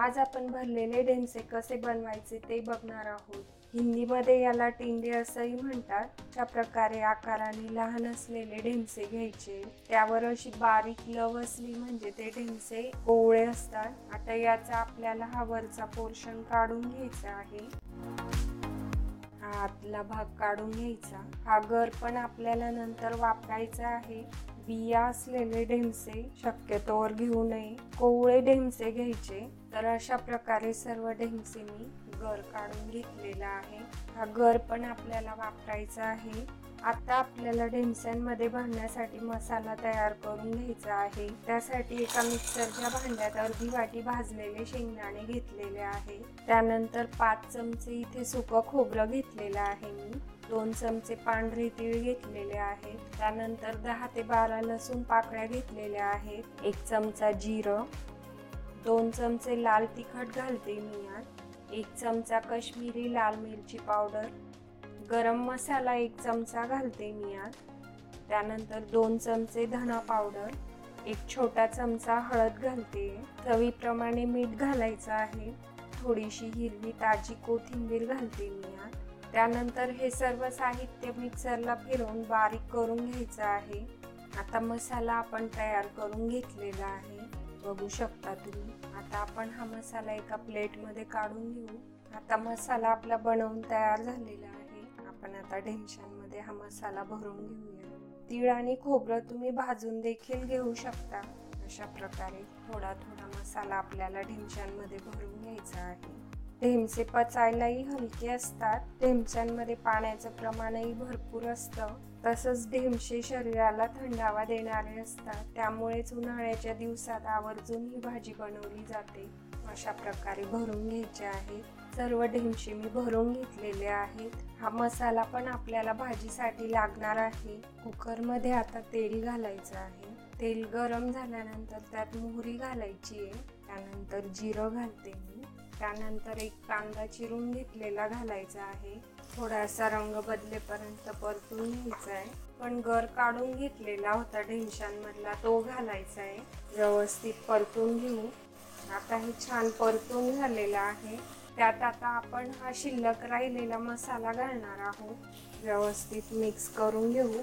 आज आपण भरलेले ढेमसे कसे बनवायचे ते बघणार आहोत। हिंदीमध्ये याला टिंडे असंही म्हणतात। अशा प्रकारे आकाराने लहान असलेले ढेमसे घ्यायचे, त्यावर अशी बारीक लव असली म्हणजे ते ढेमसे कोवळे असतात। आता याचा आपल्याला हा वरचा पोर्शन काढून घ्यायचा आहे, हा आतला भाग काढून घ्यायचा। हा गर पण आपल्याला नंतर वापरायचा आहे। बिया असलेले ढेमसे शक्यतोवर घेऊ नये, कोवळे ढेमसे घ्यायचे। तर अशा प्रकारे सर्व ढेमसे मी गर काढून घेतलेला आहे। हा गर पण आपल्याला वापरायचा आहे। आता आपल्याला ढेमस्यांमध्ये भरण्यासाठी मसाला तयार करून घ्यायचा आहे। त्यासाठी एका मिक्सरच्या भांड्यात अर्धी वाटी भाजलेले शेंगदाणे घेतलेले आहे। त्यानंतर 5 चमचे इथे सुकं खोबरं घेतलेलं आहे मी, 2 चमचे पांढरे तीळ घेतलेले आहेत। त्यानंतर 10 ते 12 लसूण पाकळ्या घेतलेल्या आहेत, 1 चमचा जिरं, 2 चमचे लाल तिखट घालते मी यात, 1 चमचा काश्मीरी लाल मिरची पावडर, गरम मसाला 1 चमचा घालते मी यात। त्यानंतर 2 चमचे धना पावडर, 1 छोटा चमचा हळद घालते, चवीप्रमाणे मीठ घालायचं आहे, थोडीशी हिरवी ताजी कोथिंबीर घालते मी यात। त्यानंतर हे सर्व साहित्य मिक्सरला फिरवून बारीक करून घ्यायचं आहे। आता मसाला आपण तयार करून घेतलेला आहे, बघू शकता तुम्ही। आता आपण हा मसाला एका प्लेटमध्ये काढून घेऊ। आता मसाला आपला बनवून तयार झालेला आहे। आपण आता ढेमशांमध्ये हा मसाला भरून घेऊया। तीळ आणि खोबरं तुम्ही भाजून देखील घेऊ शकता। अशा प्रकारे थोडा थोडा मसाला आपल्याला ढेमशांमध्ये भरून घ्यायचा आहे। ढेमसे पचायलाही हलके असतात, ढेमशांमध्ये पाण्याचं प्रमाणही भरपूर असतं। तसंच ढेमसे शरीराला थंडावा देणारे असतात, त्यामुळेच उन्हाळ्याच्या दिवसात आवर्जून ही भाजी बनवली जाते। अशा प्रकारे भरून घ्यायचे आहे। सर्व ढेमसे मी भरून घेतलेले आहेत। हा मसाला पण आपल्याला भाजीसाठी लागणार आहे। कुकरमध्ये आता तेल घालायचं आहे। तेल गरम झाल्यानंतर त्यात मोहरी घालायची आहे, त्यानंतर जिरं घालते मी, त्यानंतर 1 कांदा चिरून घेतलेला घालायचा आहे। थोडासा रंग बदलेपर्यंत परतून घ्यायचा आहे। पण गर काढून घेतलेला होता ढेमशांमधला तो घालायचा आहे, व्यवस्थित परतून घेऊ। आता हे छान परतून झालेला आहे। त्यात आता आपण हा शिल्लक राहिलेला मसाला घालणार आहोत, व्यवस्थित मिक्स करून घेऊ।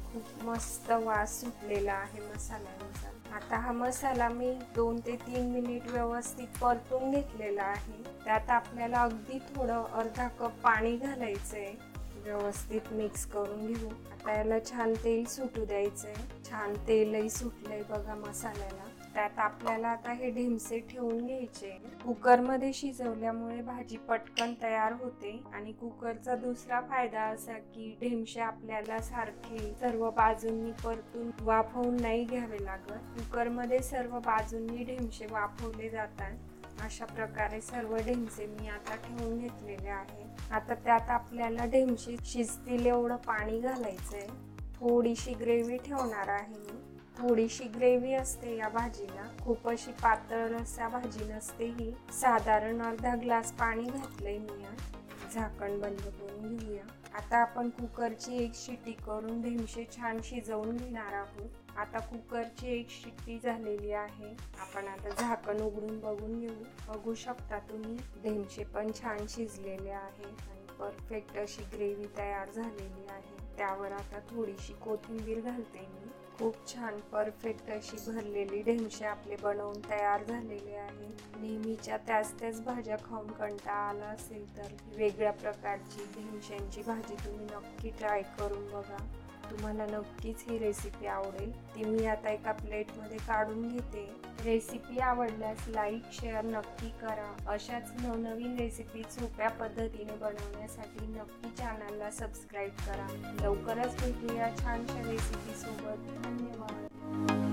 खूप मस्त वास सुटलेला आहे मसाल्याचा। आता हा मसाला मी 2 ते 3 मिनिट व्यवस्थित परतून घेतलेला आहे। त्यात आपल्याला अगदी थोडं अर्धा कप पाणी घालायचंय, व्यवस्थित मिक्स करून घेऊ। आता याला छान तेल सुटू द्यायचंय। छान तेलही सुटलंय बघा मसाल्याला। त्यात आपल्याला आता हे ढेमसे ठेवून घ्यायचे। कुकरमध्ये शिजवल्यामुळे भाजी पटकन तयार होते आणि कुकरचा दुसरा फायदा असा की ढेमसे आपल्याला सारखे सर्व बाजूंनी परतून वाफवून नाही घ्यावे लागत। कुकरमध्ये सर्व बाजूंनी ढेमसे वाफवले जातात। अशा प्रकारे सर्व ढेमसे मी आता ठेवून घेतलेले आहे। आता त्यात आपल्याला ढेमसे शिजतील एवढं पाणी घालायचंय। थोडीशी ग्रेव्ही ठेवणार आहे मी, थोडीशी ग्रेव्ही असते या भाजीला, खूप अशी पातळ रस्सा भाजी नसते ही। साधारण अर्धा ग्लास पाणी घातलंय मी यात। झाकण बंद करून घेऊया। आता आपण कुकरची 1 शिट्टी करून ढेमसे छान शिजवून घेणार आहोत। आता कुकरची 1 शिट्टी झालेली आहे। आपण आता झाकण उघडून बघून घेऊ। बघू शकता तुम्ही ढेमसे पण छान शिजलेले आहेत आणि परफेक्ट अशी ग्रेव्ही तयार झालेली आहे। त्यावर आता थोडीशी कोथिंबीर घालते मी। खूप छान परफेक्ट अशी भरलेली ढेमसे आपले बनवून तयार झालेले आहे। नेहमीच्या त्याच भाज्या खाऊन कंटाळा आला असेल तर वेगळ्या प्रकारची ढेमशांची भाजी तुम्ही नक्की ट्राय करून बघा। तुम्हाला नक्कीच ही रेसिपी आवडेल। ती मी आता एका प्लेटमध्ये काढून घेते। रेसिपी आवडल्यास लाईक शेअर नक्की करा। अशाच नवनवीन रेसिपी सोप्या पद्धतीने बनवण्यासाठी नक्की चॅनलला सबस्क्राईब करा। लवकरच भेटूया छानशा रेसिपी सोबत। धन्यवाद।